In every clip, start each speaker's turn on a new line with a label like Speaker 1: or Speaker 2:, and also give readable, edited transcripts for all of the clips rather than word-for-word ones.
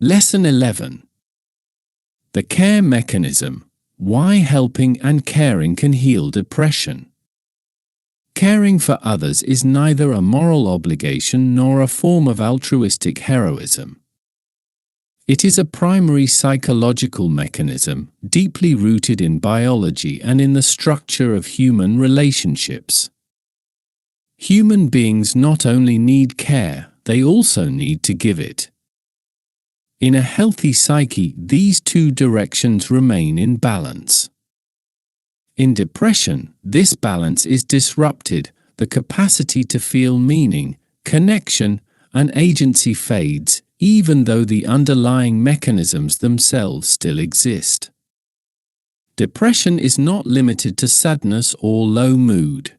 Speaker 1: Lesson 11. The care mechanism. Why helping and caring can heal depression. Caring for others is neither a moral obligation nor a form of altruistic heroism. It is a primary psychological mechanism, deeply rooted in biology and in the structure of human relationships. Human beings not only need care, they also need to give it. In a healthy psyche, these two directions remain in balance. In depression, this balance is disrupted, the capacity to feel meaning, connection, and agency fades, even though the underlying mechanisms themselves still exist. Depression is not limited to sadness or low mood.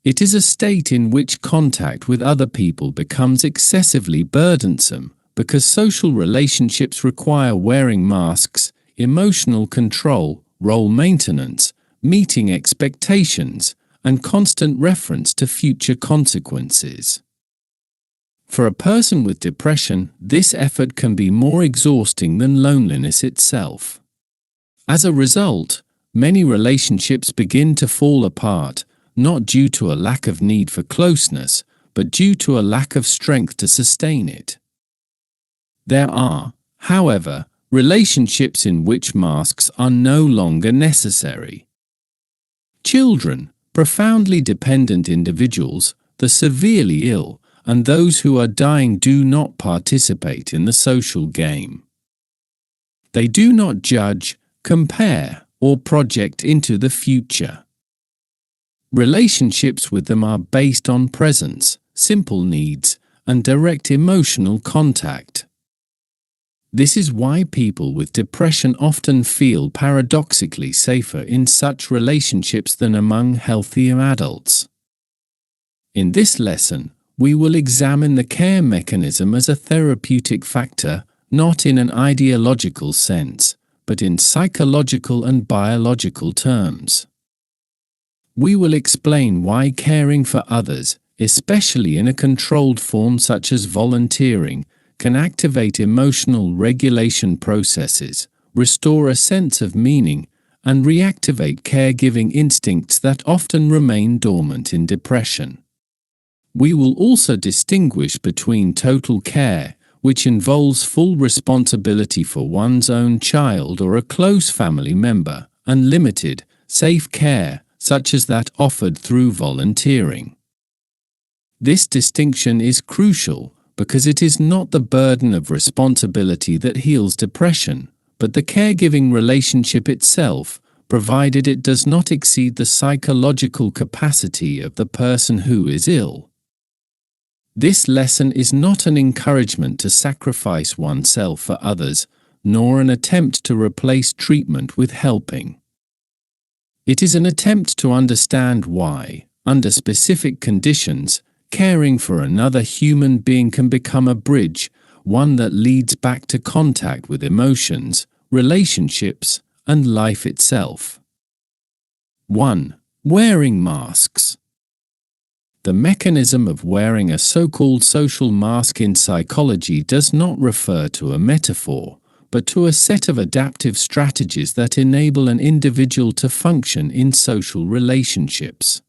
Speaker 1: It is a state in which contact with other people becomes excessively burdensome, because social relationships require wearing masks, emotional control, role maintenance, meeting expectations, and constant reference to future consequences. For a person with depression, this effort can be more exhausting than loneliness itself. As a result, many relationships begin to fall apart, not due to a lack of need for closeness, but due to a lack of strength to sustain it. There are, however, relationships in which masks are no longer necessary. Children, profoundly dependent individuals, the severely ill, and those who are dying do not participate in the social game. They do not judge, compare, or project into the future. Relationships with them are based on presence, simple needs, and direct emotional contact. This is why people with depression often feel paradoxically safer in such relationships than among healthier adults. In this lesson, we will examine the care mechanism as a therapeutic factor, not in an ideological sense, but in psychological and biological terms. We will explain why caring for others, especially in a controlled form such as volunteering, can activate emotional regulation processes, restore a sense of meaning, and reactivate caregiving instincts that often remain dormant in depression. We will also distinguish between total care, which involves full responsibility for one's own child or a close family member, and limited, safe care, such as that offered through volunteering. This distinction is crucial, because it is not the burden of responsibility that heals depression, but the caregiving relationship itself, provided it does not exceed the psychological capacity of the person who is ill. This lesson is not an encouragement to sacrifice oneself for others, nor an attempt to replace treatment with helping. It is an attempt to understand why, under specific conditions, caring for another human being can become a bridge, one that leads back to contact with emotions, relationships, and life itself. 1. Wearing masks. The mechanism of wearing a so-called social mask in psychology does not refer to a metaphor, but to a set of adaptive strategies that enable an individual to function in social relationships.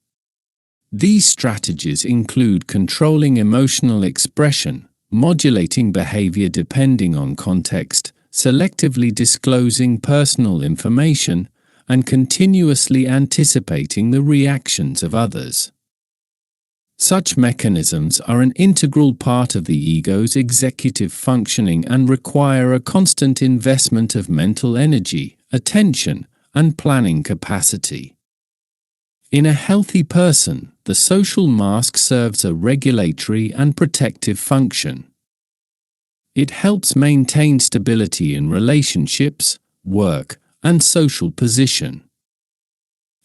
Speaker 1: These strategies include controlling emotional expression, modulating behavior depending on context, selectively disclosing personal information, and continuously anticipating the reactions of others. Such mechanisms are an integral part of the ego's executive functioning and require a constant investment of mental energy, attention, and planning capacity. In a healthy person, the social mask serves a regulatory and protective function. It helps maintain stability in relationships, work, and social position.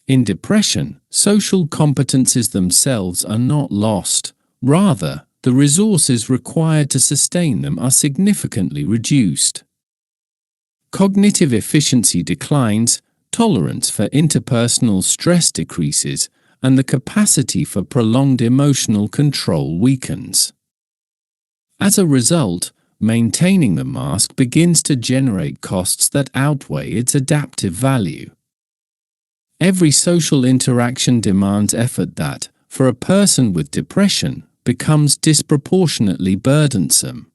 Speaker 1: In depression, social competencies themselves are not lost. Rather, the resources required to sustain them are significantly reduced. Cognitive efficiency declines, tolerance for interpersonal stress decreases, and the capacity for prolonged emotional control weakens. As a result, maintaining the mask begins to generate costs that outweigh its adaptive value. Every social interaction demands effort that, for a person with depression, becomes disproportionately burdensome.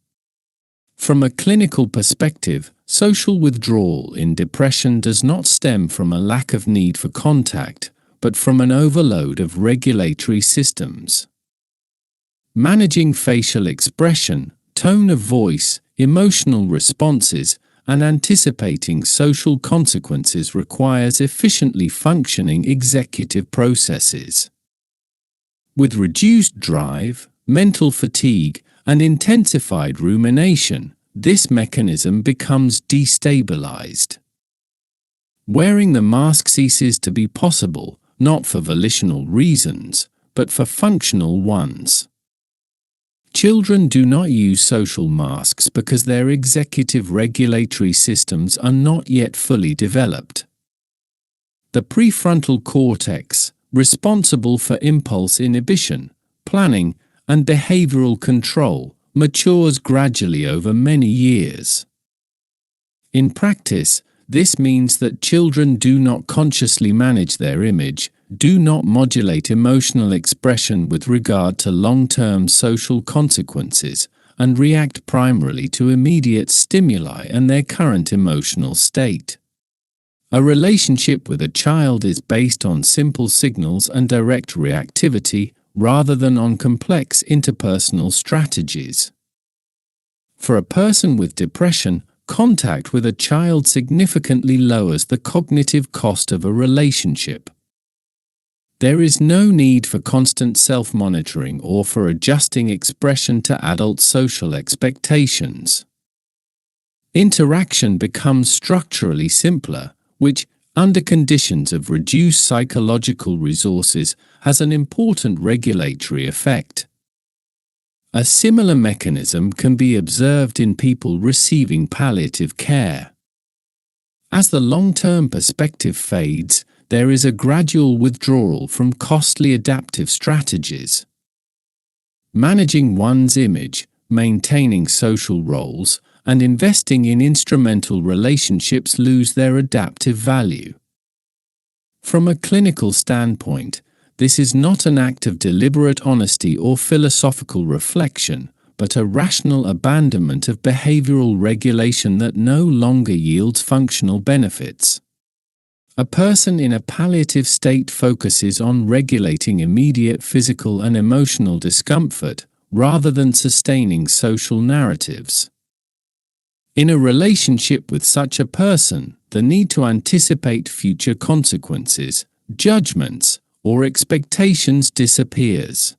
Speaker 1: From a clinical perspective, social withdrawal in depression does not stem from a lack of need for contact, but from an overload of regulatory systems. Managing facial expression, tone of voice, emotional responses, and anticipating social consequences requires efficiently functioning executive processes. With reduced drive, mental fatigue, and intensified rumination, this mechanism becomes destabilized. Wearing the mask ceases to be possible, not for volitional reasons, but for functional ones. Children do not use social masks because their executive regulatory systems are not yet fully developed. The prefrontal cortex, responsible for impulse inhibition, planning, and behavioral control, matures gradually over many years. In practice, this means that children do not consciously manage their image, do not modulate emotional expression with regard to long-term social consequences, and react primarily to immediate stimuli and their current emotional state. A relationship with a child is based on simple signals and direct reactivity, rather than on complex interpersonal strategies. For a person with depression, contact with a child significantly lowers the cognitive cost of a relationship. There is no need for constant self-monitoring or for adjusting expression to adult social expectations. Interaction becomes structurally simpler, which, under conditions of reduced psychological resources, has an important regulatory effect. A similar mechanism can be observed in people receiving palliative care. As the long-term perspective fades, there is a gradual withdrawal from costly adaptive strategies. Managing one's image, maintaining social roles, and investing in instrumental relationships lose their adaptive value. From a clinical standpoint, this is not an act of deliberate honesty or philosophical reflection, but a rational abandonment of behavioral regulation that no longer yields functional benefits. A person in a palliative state focuses on regulating immediate physical and emotional discomfort, rather than sustaining social narratives. In a relationship with such a person, the need to anticipate future consequences, judgments, or expectations disappears.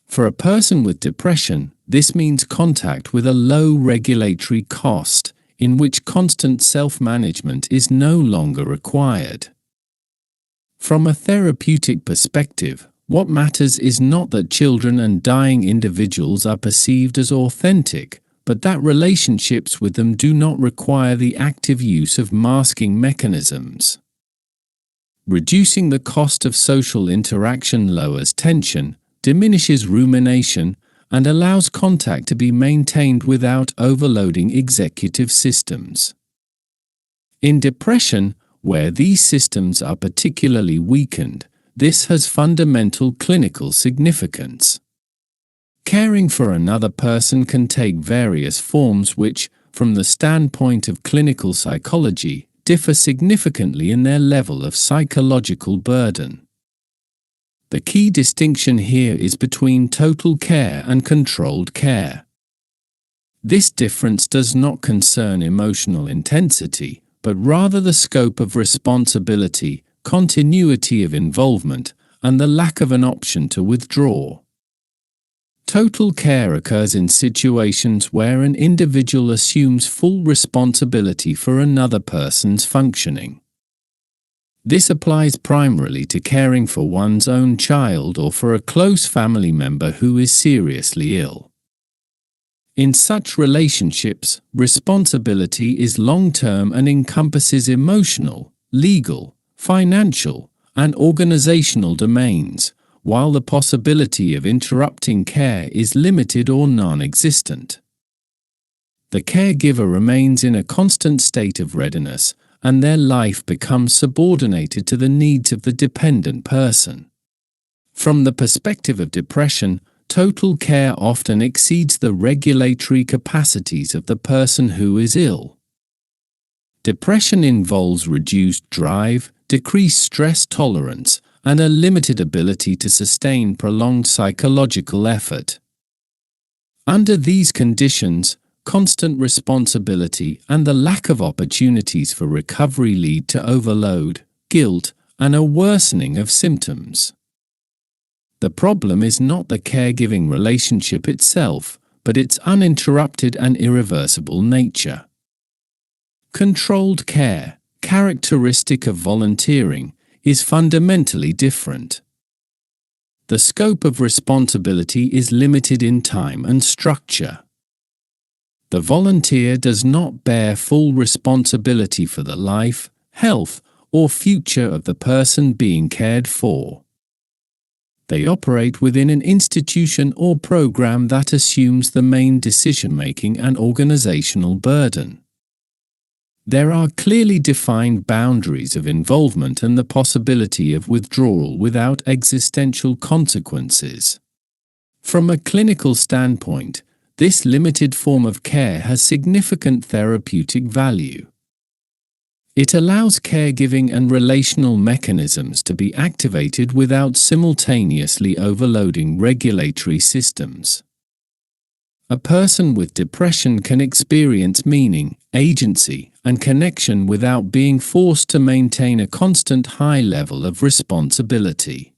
Speaker 1: For a person with depression, this means contact with a low regulatory cost, in which constant self-management is no longer required. From a therapeutic perspective, what matters is not that children and dying individuals are perceived as authentic, but that relationships with them do not require the active use of masking mechanisms. Reducing the cost of social interaction lowers tension, diminishes rumination, and allows contact to be maintained without overloading executive systems. In depression, where these systems are particularly weakened, this has fundamental clinical significance. Caring for another person can take various forms which, from the standpoint of clinical psychology, differ significantly in their level of psychological burden. The key distinction here is between total care and controlled care. This difference does not concern emotional intensity, but rather the scope of responsibility, continuity of involvement, and the lack of an option to withdraw. Total care occurs in situations where an individual assumes full responsibility for another person's functioning. This applies primarily to caring for one's own child or for a close family member who is seriously ill. In such relationships, responsibility is long-term and encompasses emotional, legal, financial, and organizational domains, while the possibility of interrupting care is limited or non-existent. The caregiver remains in a constant state of readiness, and their life becomes subordinated to the needs of the dependent person. From the perspective of depression, total care often exceeds the regulatory capacities of the person who is ill. Depression involves reduced drive, decreased stress tolerance, and a limited ability to sustain prolonged psychological effort. Under these conditions, constant responsibility and the lack of opportunities for recovery lead to overload, guilt, and a worsening of symptoms. The problem is not the caregiving relationship itself, but its uninterrupted and irreversible nature. Controlled care, characteristic of volunteering, is fundamentally different. The scope of responsibility is limited in time and structure. The volunteer does not bear full responsibility for the life, health, or future of the person being cared for. They operate within an institution or program that assumes the main decision-making and organizational burden. There are clearly defined boundaries of involvement and the possibility of withdrawal without existential consequences. From a clinical standpoint, this limited form of care has significant therapeutic value. It allows caregiving and relational mechanisms to be activated without simultaneously overloading regulatory systems. A person with depression can experience meaning, agency, and connection without being forced to maintain a constant high level of responsibility.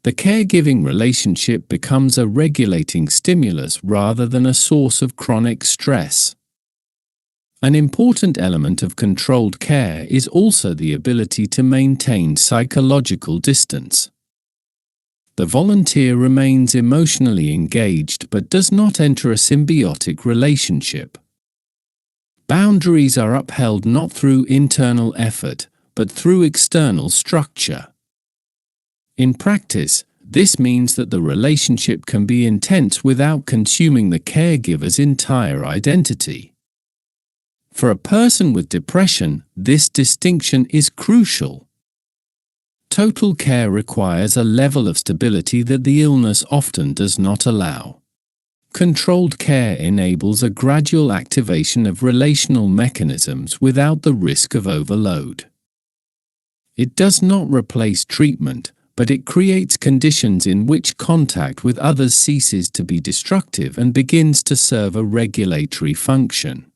Speaker 1: The caregiving relationship becomes a regulating stimulus rather than a source of chronic stress. An important element of controlled care is also the ability to maintain psychological distance. The volunteer remains emotionally engaged but does not enter a symbiotic relationship. Boundaries are upheld not through internal effort, but through external structure. In practice, this means that the relationship can be intense without consuming the caregiver's entire identity. For a person with depression, this distinction is crucial. Total care requires a level of stability that the illness often does not allow. Controlled care enables a gradual activation of relational mechanisms without the risk of overload. It does not replace treatment, but it creates conditions in which contact with others ceases to be destructive and begins to serve a regulatory function.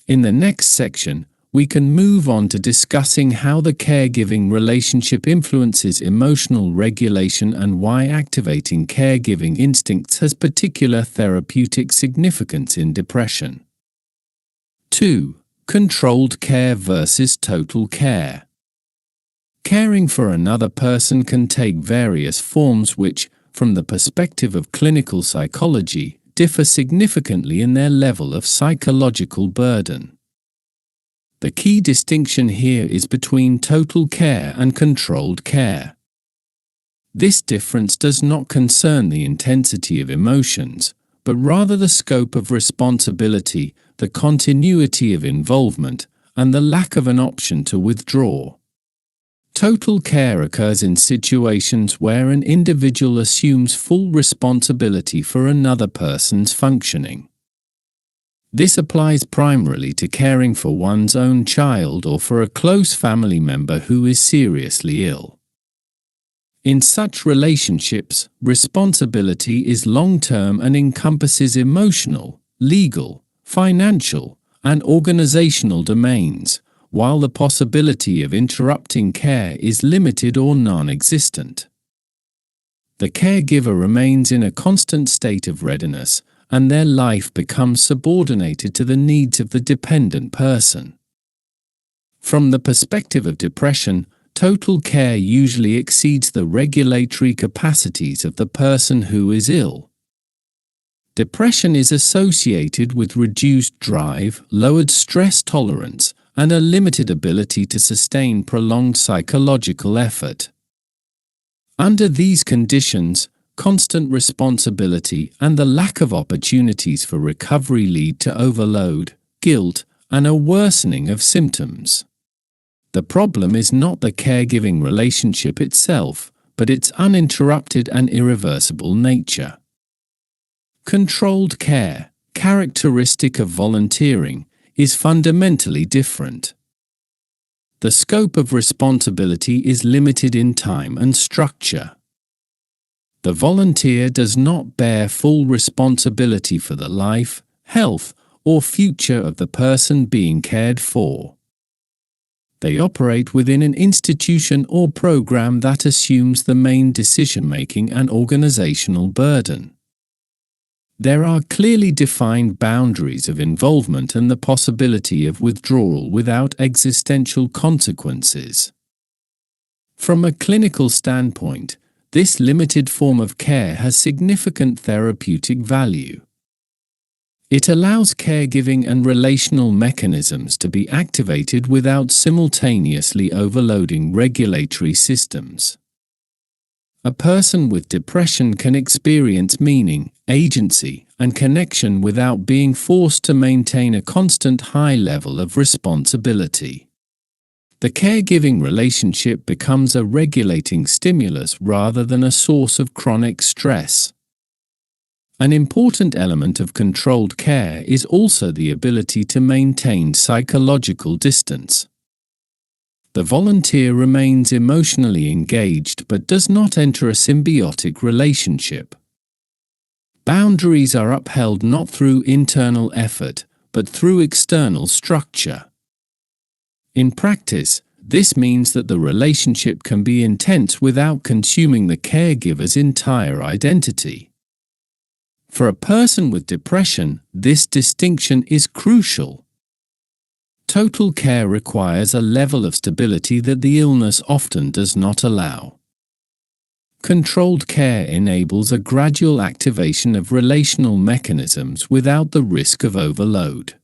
Speaker 1: In the next section, we can move on to discussing how the caregiving relationship influences emotional regulation and why activating caregiving instincts has particular therapeutic significance in depression. 2. Controlled care versus total care. Caring for another person can take various forms which, from the perspective of clinical psychology, differ significantly in their level of psychological burden. The key distinction here is between total care and controlled care. This difference does not concern the intensity of emotions, but rather the scope of responsibility, the continuity of involvement, and the lack of an option to withdraw. Total care occurs in situations where an individual assumes full responsibility for another person's functioning. This applies primarily to caring for one's own child or for a close family member who is seriously ill. In such relationships, responsibility is long-term and encompasses emotional, legal, financial, and organizational domains, while the possibility of interrupting care is limited or non-existent. The caregiver remains in a constant state of readiness, and their life becomes subordinated to the needs of the dependent person. From the perspective of depression, total care usually exceeds the regulatory capacities of the person who is ill. Depression is associated with reduced drive, lowered stress tolerance, and a limited ability to sustain prolonged psychological effort. Under these conditions, constant responsibility, and the lack of opportunities for recovery lead to overload, guilt, and a worsening of symptoms. The problem is not the caregiving relationship itself, but its uninterrupted and irreversible nature. Controlled care, characteristic of volunteering, is fundamentally different. The scope of responsibility is limited in time and structure. The volunteer does not bear full responsibility for the life, health, or future of the person being cared for. They operate within an institution or program that assumes the main decision-making and organizational burden. There are clearly defined boundaries of involvement and the possibility of withdrawal without existential consequences. From a clinical standpoint, this limited form of care has significant therapeutic value. It allows caregiving and relational mechanisms to be activated without simultaneously overloading regulatory systems. A person with depression can experience meaning, agency, and connection without being forced to maintain a constant high level of responsibility. The caregiving relationship becomes a regulating stimulus rather than a source of chronic stress. An important element of controlled care is also the ability to maintain psychological distance. The volunteer remains emotionally engaged but does not enter a symbiotic relationship. Boundaries are upheld not through internal effort, but through external structure. In practice, this means that the relationship can be intense without consuming the caregiver's entire identity. For a person with depression, this distinction is crucial. Total care requires a level of stability that the illness often does not allow. Controlled care enables a gradual activation of relational mechanisms without the risk of overload.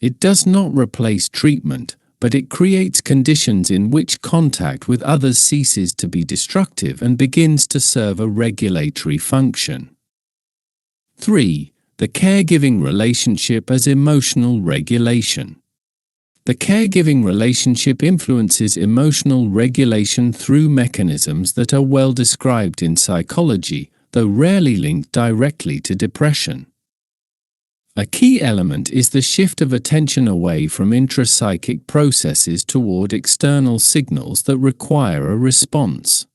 Speaker 1: It does not replace treatment, but it creates conditions in which contact with others ceases to be destructive and begins to serve a regulatory function. 3. The caregiving relationship as emotional regulation. The caregiving relationship influences emotional regulation through mechanisms that are well described in psychology, though rarely linked directly to depression. A key element is the shift of attention away from intrapsychic processes toward external signals that require a response.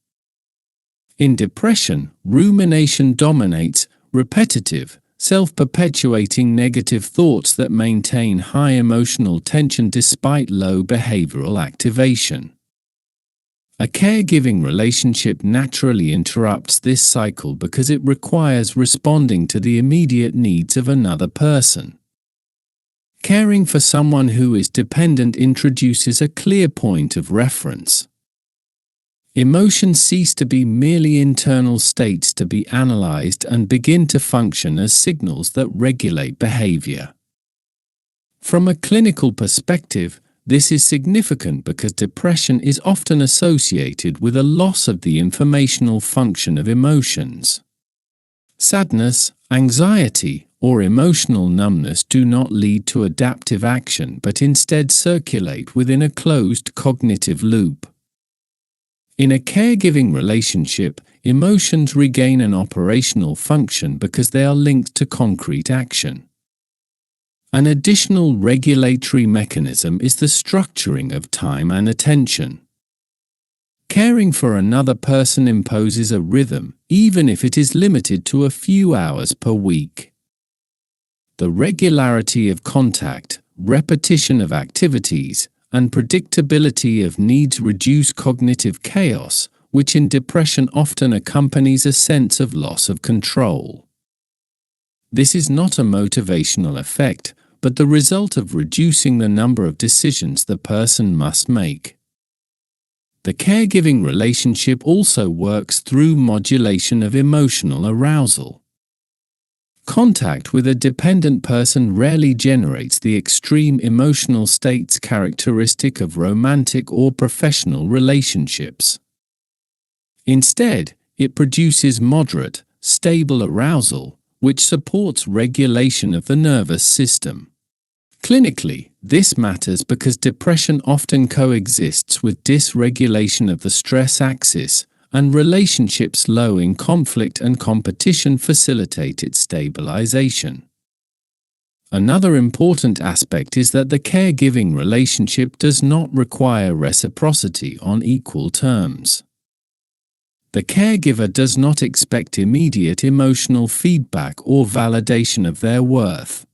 Speaker 1: In depression, rumination dominates, repetitive, self-perpetuating negative thoughts that maintain high emotional tension despite low behavioral activation. A caregiving relationship naturally interrupts this cycle because it requires responding to the immediate needs of another person. Caring for someone who is dependent introduces a clear point of reference. Emotions cease to be merely internal states to be analyzed and begin to function as signals that regulate behavior. From a clinical perspective, this is significant because depression is often associated with a loss of the informational function of emotions. Sadness, anxiety, or emotional numbness do not lead to adaptive action but instead circulate within a closed cognitive loop. In a caregiving relationship, emotions regain an operational function because they are linked to concrete action. An additional regulatory mechanism is the structuring of time and attention. Caring for another person imposes a rhythm, even if it is limited to a few hours per week. The regularity of contact, repetition of activities, and predictability of needs reduce cognitive chaos, which in depression often accompanies a sense of loss of control. This is not a motivational effect, but the result of reducing the number of decisions the person must make. The caregiving relationship also works through modulation of emotional arousal. Contact with a dependent person rarely generates the extreme emotional states characteristic of romantic or professional relationships. Instead, it produces moderate, stable arousal, which supports regulation of the nervous system. Clinically, this matters because depression often coexists with dysregulation of the stress axis, and relationships low in conflict and competition facilitate its stabilization. Another important aspect is that the caregiving relationship does not require reciprocity on equal terms. The caregiver does not expect immediate emotional feedback or validation of their worth.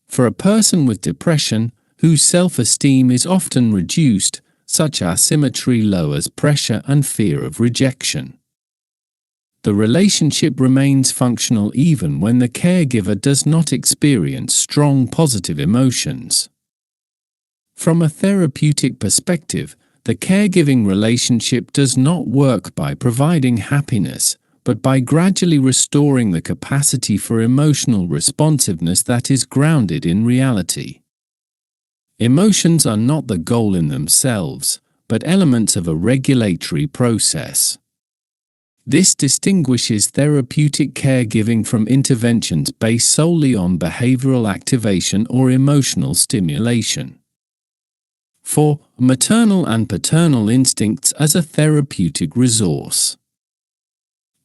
Speaker 1: For a person with depression, whose self-esteem is often reduced, such asymmetry lowers pressure and fear of rejection. The relationship remains functional even when the caregiver does not experience strong positive emotions. From a therapeutic perspective, the caregiving relationship does not work by providing happiness, but by gradually restoring the capacity for emotional responsiveness that is grounded in reality. Emotions are not the goal in themselves, but elements of a regulatory process. This distinguishes therapeutic caregiving from interventions based solely on behavioral activation or emotional stimulation. 4. Maternal and paternal instincts as a therapeutic resource.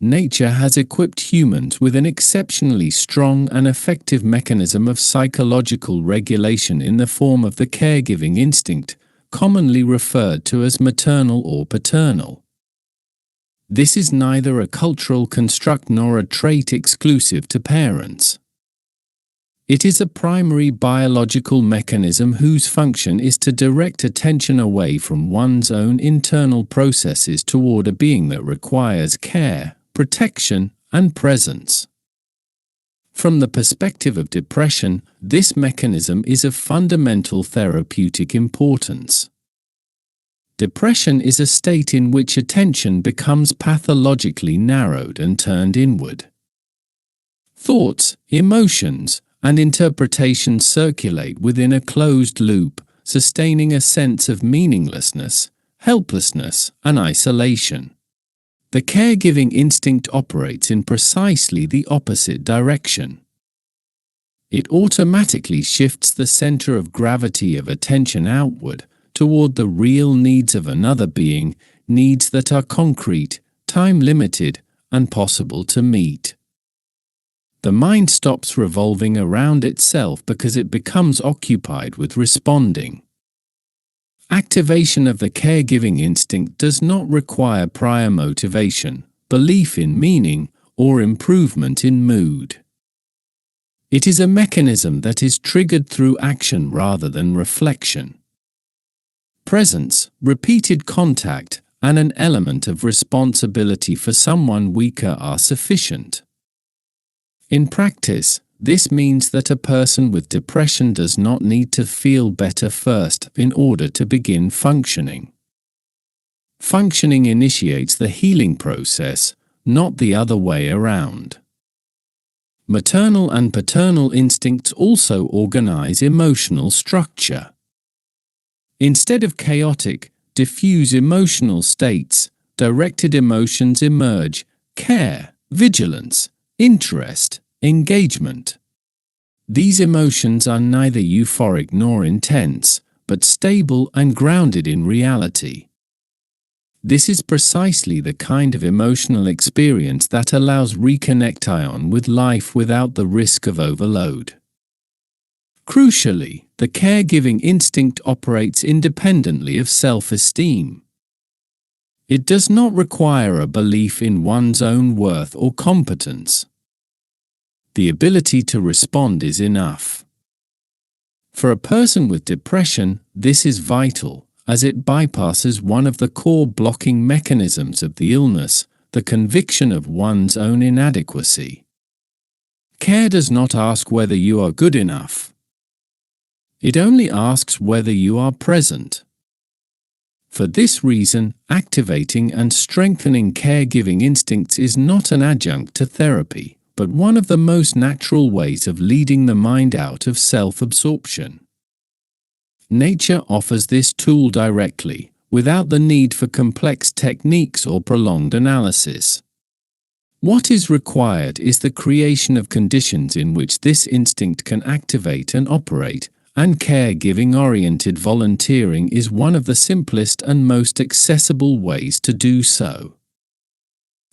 Speaker 1: Nature has equipped humans with an exceptionally strong and effective mechanism of psychological regulation in the form of the caregiving instinct, commonly referred to as maternal or paternal. This is neither a cultural construct nor a trait exclusive to parents. It is a primary biological mechanism whose function is to direct attention away from one's own internal processes toward a being that requires care, protection, and presence. From the perspective of depression, this mechanism is of fundamental therapeutic importance. Depression is a state in which attention becomes pathologically narrowed and turned inward. Thoughts, emotions, and interpretations circulate within a closed loop, sustaining a sense of meaninglessness, helplessness, and isolation. The caregiving instinct operates in precisely the opposite direction. It automatically shifts the center of gravity of attention outward, toward the real needs of another being, needs that are concrete, time-limited, and possible to meet. The mind stops revolving around itself because it becomes occupied with responding. Activation of the caregiving instinct does not require prior motivation, belief in meaning, or improvement in mood. It is a mechanism that is triggered through action rather than reflection. Presence, repeated contact, and an element of responsibility for someone weaker are sufficient. In practice, this means that a person with depression does not need to feel better first in order to begin functioning. Functioning initiates the healing process, not the other way around. Maternal and paternal instincts also organize emotional structure. Instead of chaotic, diffuse emotional states, directed emotions emerge: care, vigilance, interest, engagement. These emotions are neither euphoric nor intense, but stable and grounded in reality. This is precisely the kind of emotional experience that allows reconnection with life without the risk of overload. Crucially, the caregiving instinct operates independently of self-esteem. It does not require a belief in one's own worth or competence. The ability to respond is enough. For a person with depression, this is vital, as it bypasses one of the core blocking mechanisms of the illness, the conviction of one's own inadequacy. Care does not ask whether you are good enough. It only asks whether you are present. For this reason, activating and strengthening caregiving instincts is not an adjunct to therapy, but one of the most natural ways of leading the mind out of self-absorption. Nature offers this tool directly, without the need for complex techniques or prolonged analysis. What is required is the creation of conditions in which this instinct can activate and operate, and caregiving-oriented volunteering is one of the simplest and most accessible ways to do so.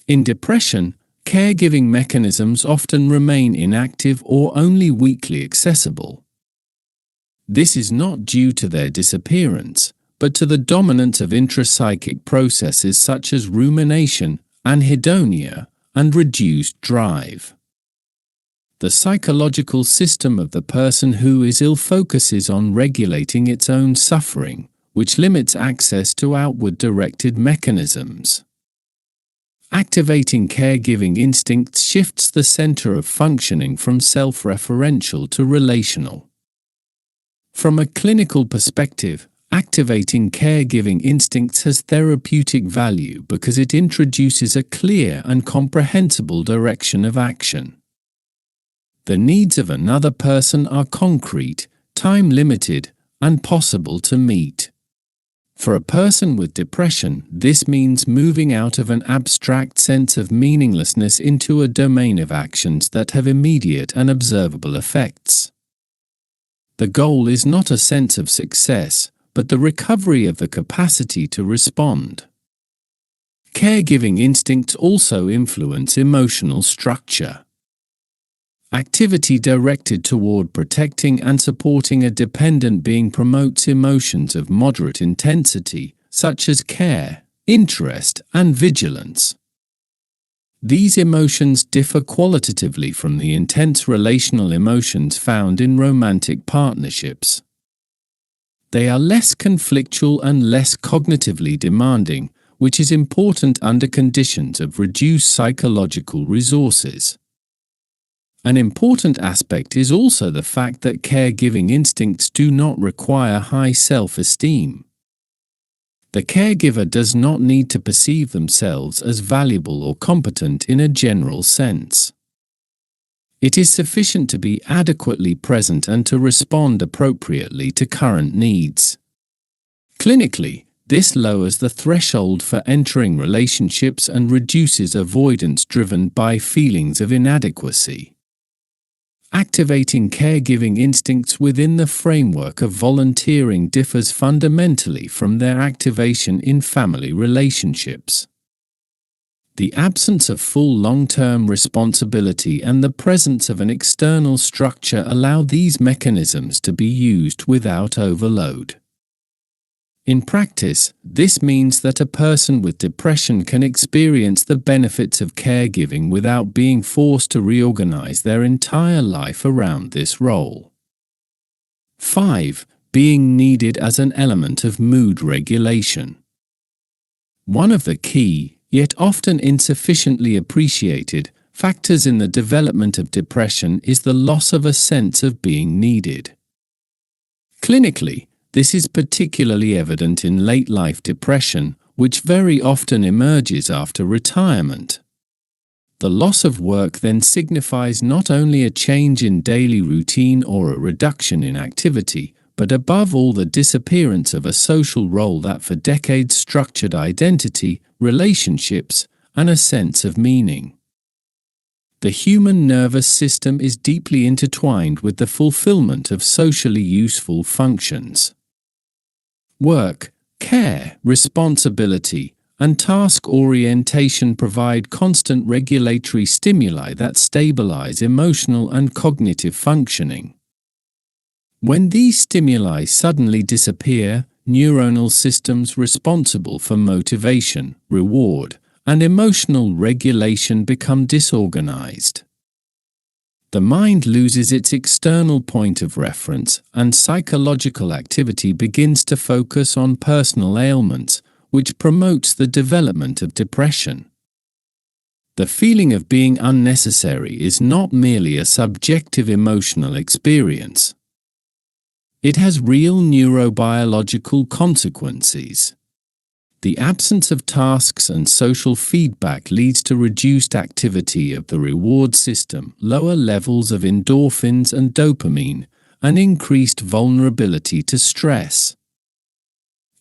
Speaker 1: In depression, caregiving mechanisms often remain inactive or only weakly accessible. This is not due to their disappearance, but to the dominance of intrapsychic processes such as rumination, anhedonia, and reduced drive. The psychological system of the person who is ill focuses on regulating its own suffering, which limits access to outward-directed mechanisms. Activating caregiving instincts shifts the center of functioning from self-referential to relational. From a clinical perspective, activating caregiving instincts has therapeutic value because it introduces a clear and comprehensible direction of action. The needs of another person are concrete, time-limited, and possible to meet. For a person with depression, this means moving out of an abstract sense of meaninglessness into a domain of actions that have immediate and observable effects. The goal is not a sense of success, but the recovery of the capacity to respond. Caregiving instincts also influence emotional structure. Activity directed toward protecting and supporting a dependent being promotes emotions of moderate intensity, such as care, interest, and vigilance. These emotions differ qualitatively from the intense relational emotions found in romantic partnerships. They are less conflictual and less cognitively demanding, which is important under conditions of reduced psychological resources. An important aspect is also the fact that caregiving instincts do not require high self-esteem. The caregiver does not need to perceive themselves as valuable or competent in a general sense. It is sufficient to be adequately present and to respond appropriately to current needs. Clinically, this lowers the threshold for entering relationships and reduces avoidance driven by feelings of inadequacy. Activating caregiving instincts within the framework of volunteering differs fundamentally from their activation in family relationships. The absence of full long-term responsibility and the presence of an external structure allow these mechanisms to be used without overload. In practice, this means that a person with depression can experience the benefits of caregiving without being forced to reorganize their entire life around this role. 5. Being needed as an element of mood regulation. One of the key, yet often insufficiently appreciated, factors in the development of depression is the loss of a sense of being needed. Clinically, this is particularly evident in late-life depression, which very often emerges after retirement. The loss of work then signifies not only a change in daily routine or a reduction in activity, but above all the disappearance of a social role that for decades structured identity, relationships, and a sense of meaning. The human nervous system is deeply intertwined with the fulfillment of socially useful functions. Work, care, responsibility, and task orientation provide constant regulatory stimuli that stabilize emotional and cognitive functioning. When these stimuli suddenly disappear, neuronal systems responsible for motivation, reward, and emotional regulation become disorganized. The mind loses its external point of reference, and psychological activity begins to focus on personal ailments, which promotes the development of depression. The feeling of being unnecessary is not merely a subjective emotional experience. It has real neurobiological consequences. The absence of tasks and social feedback leads to reduced activity of the reward system, lower levels of endorphins and dopamine, and increased vulnerability to stress.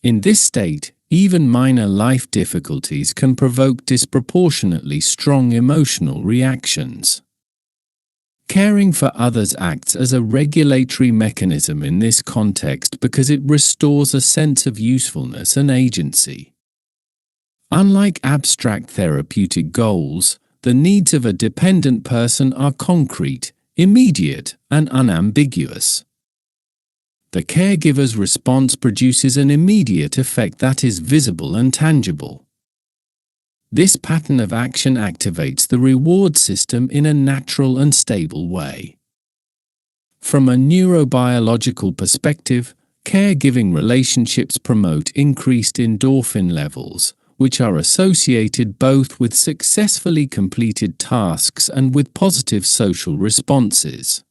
Speaker 1: In this state, Even minor life difficulties can provoke disproportionately strong emotional reactions. Caring for others acts as a regulatory mechanism in this context because it restores a sense of usefulness and agency. Unlike abstract therapeutic goals, the needs of a dependent person are concrete, immediate, and unambiguous. The caregiver's response produces an immediate effect that is visible and tangible. This pattern of action activates the reward system in a natural and stable way. From a neurobiological perspective, caregiving relationships promote increased endorphin levels, which are associated both with successfully completed tasks and with positive social responses.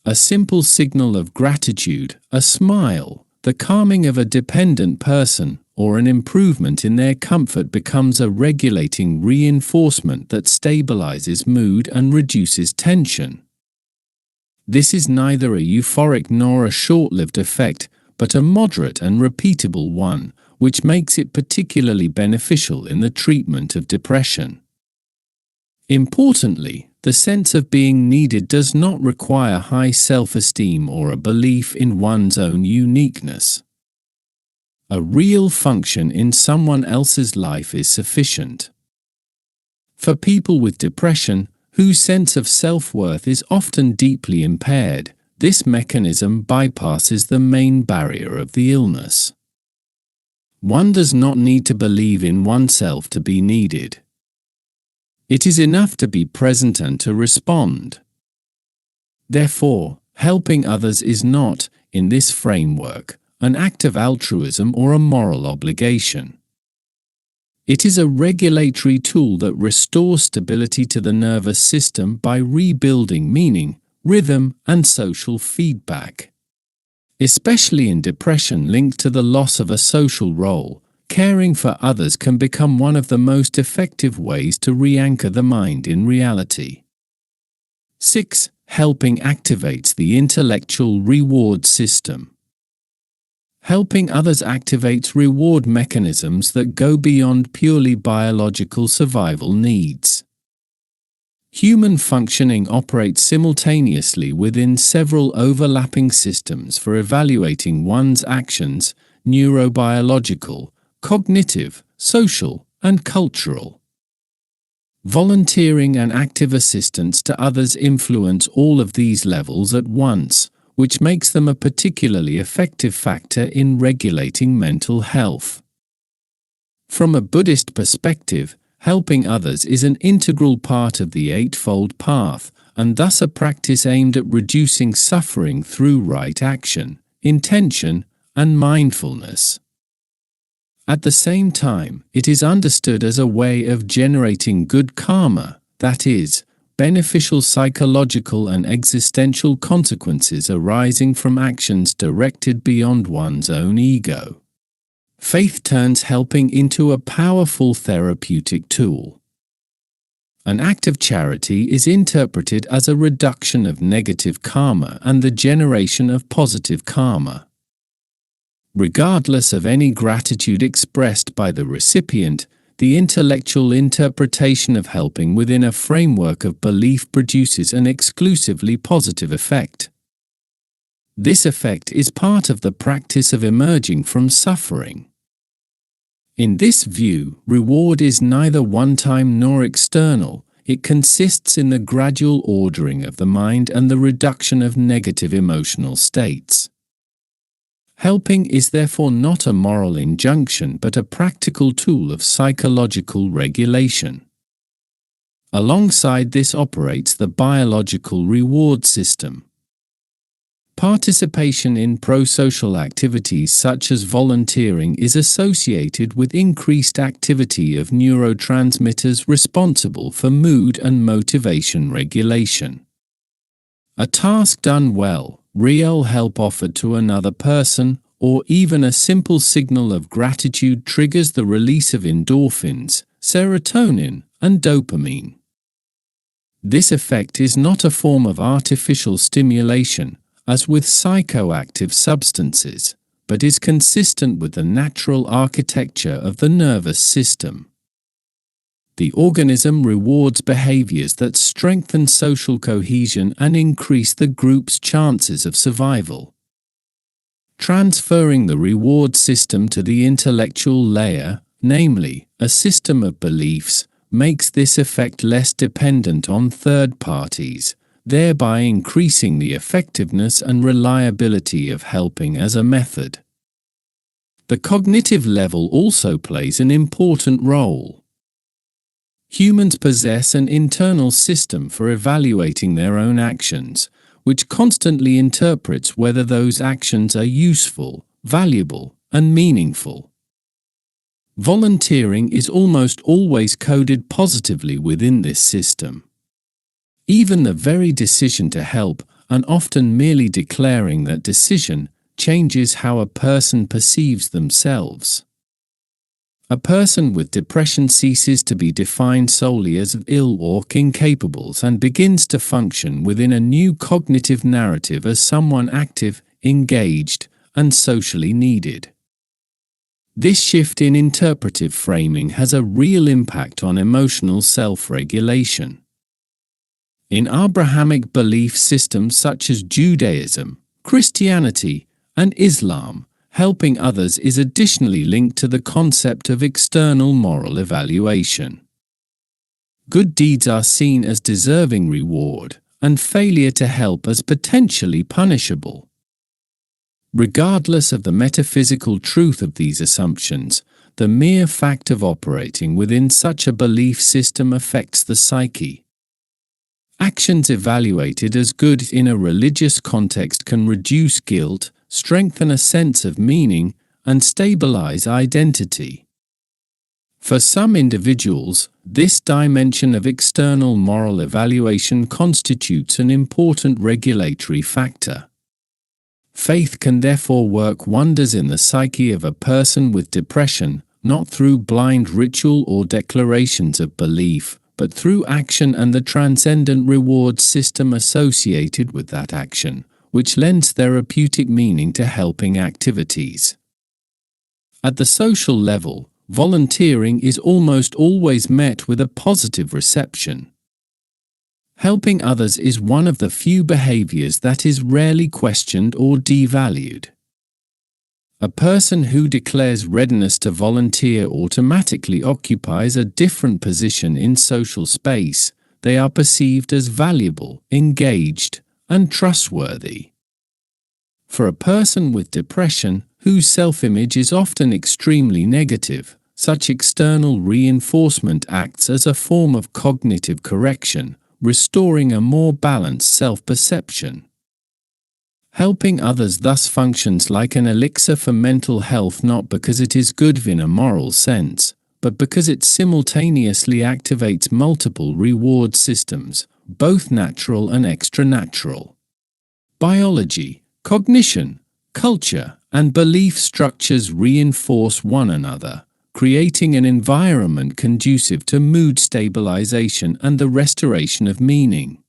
Speaker 1: A simple signal of gratitude, a smile, the calming of a dependent person, or an improvement in their comfort becomes a regulating reinforcement that stabilizes mood and reduces tension. This is neither a euphoric nor a short-lived effect, but a moderate and repeatable one, which makes it particularly beneficial in the treatment of depression. Importantly, the sense of being needed does not require high self-esteem or a belief in one's own uniqueness. A real function in someone else's life is sufficient. For people with depression, whose sense of self-worth is often deeply impaired, this mechanism bypasses the main barrier of the illness. One does not need to believe in oneself to be needed. It is enough to be present and to respond. Therefore, helping others is not, in this framework, an act of altruism or a moral obligation. It is a regulatory tool that restores stability to the nervous system by rebuilding meaning, rhythm, and social feedback. Especially in depression linked to the loss of a social role, caring for others can become one of the most effective ways to re-anchor the mind in reality. 6. Helping activates the intellectual reward system. Helping others activates reward mechanisms that go beyond purely biological survival needs. Human functioning operates simultaneously within several overlapping systems for evaluating one's actions: neurobiological, cognitive, social, and cultural. Volunteering and active assistance to others influence all of these levels at once, which makes them a particularly effective factor in regulating mental health. From a Buddhist perspective, helping others is an integral part of the Eightfold Path, and thus a practice aimed at reducing suffering through right action, intention, and mindfulness. At the same time, it is understood as a way of generating good karma, that is, beneficial psychological and existential consequences arising from actions directed beyond one's own ego. Faith turns helping into a powerful therapeutic tool. An act of charity is interpreted as a reduction of negative karma and the generation of positive karma. Regardless of any gratitude expressed by the recipient, the intellectual interpretation of helping within a framework of belief produces an exclusively positive effect. This effect is part of the practice of emerging from suffering. In this view, reward is neither one-time nor external. It consists in the gradual ordering of the mind and the reduction of negative emotional states. Helping is therefore not a moral injunction but a practical tool of psychological regulation. Alongside this operates the biological reward system. Participation in pro-social activities such as volunteering is associated with increased activity of neurotransmitters responsible for mood and motivation regulation. A task done well, real help offered to another person, or even a simple signal of gratitude triggers the release of endorphins, serotonin, and dopamine. This effect is not a form of artificial stimulation, as with psychoactive substances, but is consistent with the natural architecture of the nervous system. The organism rewards behaviors that strengthen social cohesion and increase the group's chances of survival. Transferring the reward system to the intellectual layer, namely, a system of beliefs, makes this effect less dependent on third parties, thereby increasing the effectiveness and reliability of helping as a method. The cognitive level also plays an important role. Humans possess an internal system for evaluating their own actions, which constantly interprets whether those actions are useful, valuable, and meaningful. Volunteering is almost always coded positively within this system. Even the very decision to help, and often merely declaring that decision, changes how a person perceives themselves. A person with depression ceases to be defined solely as ill or incapable and begins to function within a new cognitive narrative as someone active, engaged, and socially needed. This shift in interpretive framing has a real impact on emotional self-regulation. In Abrahamic belief systems such as Judaism, Christianity, and Islam, helping others is additionally linked to the concept of external moral evaluation. Good deeds are seen as deserving reward, and failure to help as potentially punishable. Regardless of the metaphysical truth of these assumptions, the mere fact of operating within such a belief system affects the psyche. Actions evaluated as good in a religious context can reduce guilt, strengthen a sense of meaning, and stabilize identity. For some individuals, this dimension of external moral evaluation constitutes an important regulatory factor. Faith can therefore work wonders in the psyche of a person with depression, not through blind ritual or declarations of belief, but through action and the transcendent reward system associated with that action, which lends therapeutic meaning to helping activities. At the social level, volunteering is almost always met with a positive reception. Helping others is one of the few behaviors that is rarely questioned or devalued. A person who declares readiness to volunteer automatically occupies a different position in social space. They are perceived as valuable, engaged, and trustworthy. For a person with depression, whose self-image is often extremely negative, such external reinforcement acts as a form of cognitive correction, restoring a more balanced self-perception. Helping others thus functions like an elixir for mental health, not because it is good in a moral sense, but because it simultaneously activates multiple reward systems, both natural and extranatural. Biology, cognition, culture, and belief structures reinforce one another, creating an environment conducive to mood stabilization and the restoration of meaning.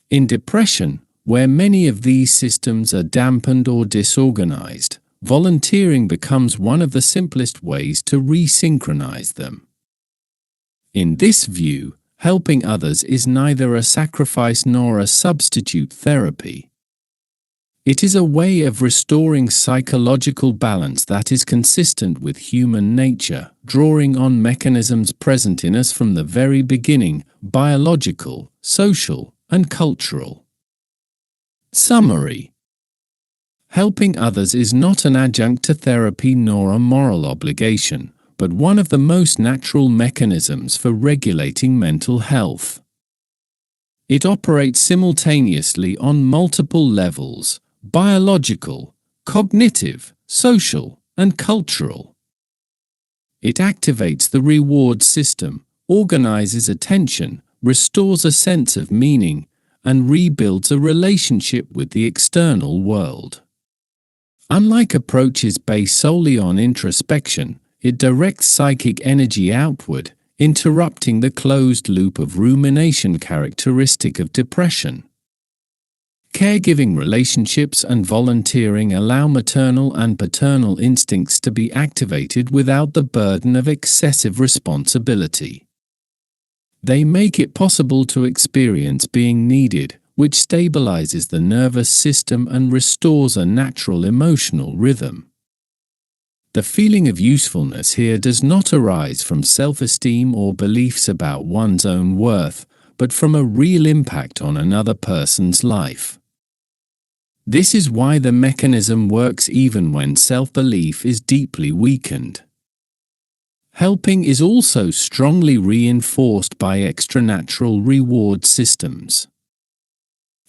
Speaker 1: In depression, where many of these systems are dampened or disorganized, volunteering becomes one of the simplest ways to resynchronize them. In this view, helping others is neither a sacrifice nor a substitute therapy. It is a way of restoring psychological balance that is consistent with human nature, drawing on mechanisms present in us from the very beginning, biological, social, and cultural. Summary: helping others is not an adjunct to therapy nor a moral obligation, but one of the most natural mechanisms for regulating mental health. It operates simultaneously on multiple levels: biological, cognitive, social, and cultural. It activates the reward system, organizes attention, restores a sense of meaning, and rebuilds a relationship with the external world. Unlike approaches based solely on introspection, it directs psychic energy outward, interrupting the closed loop of rumination characteristic of depression. Caregiving relationships and volunteering allow maternal and paternal instincts to be activated without the burden of excessive responsibility. They make it possible to experience being needed, which stabilizes the nervous system and restores a natural emotional rhythm. The feeling of usefulness here does not arise from self-esteem or beliefs about one's own worth, but from a real impact on another person's life. This is why the mechanism works even when self-belief is deeply weakened. Helping is also strongly reinforced by extranatural reward systems.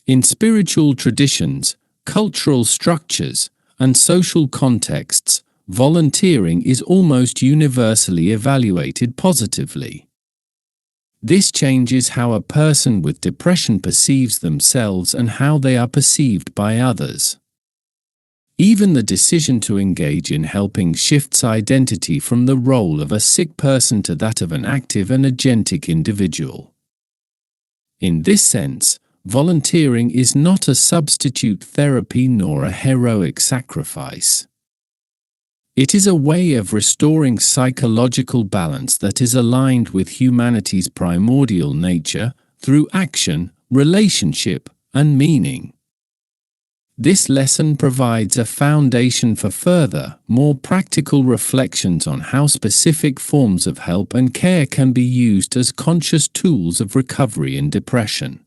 Speaker 1: In spiritual traditions, cultural structures, and social contexts, volunteering is almost universally evaluated positively. This changes how a person with depression perceives themselves and how they are perceived by others. Even the decision to engage in helping shifts identity from the role of a sick person to that of an active and agentic individual. In this sense, volunteering is not a substitute therapy nor a heroic sacrifice. It is a way of restoring psychological balance that is aligned with humanity's primordial nature through action, relationship, and meaning. This lesson provides a foundation for further, more practical reflections on how specific forms of help and care can be used as conscious tools of recovery in depression.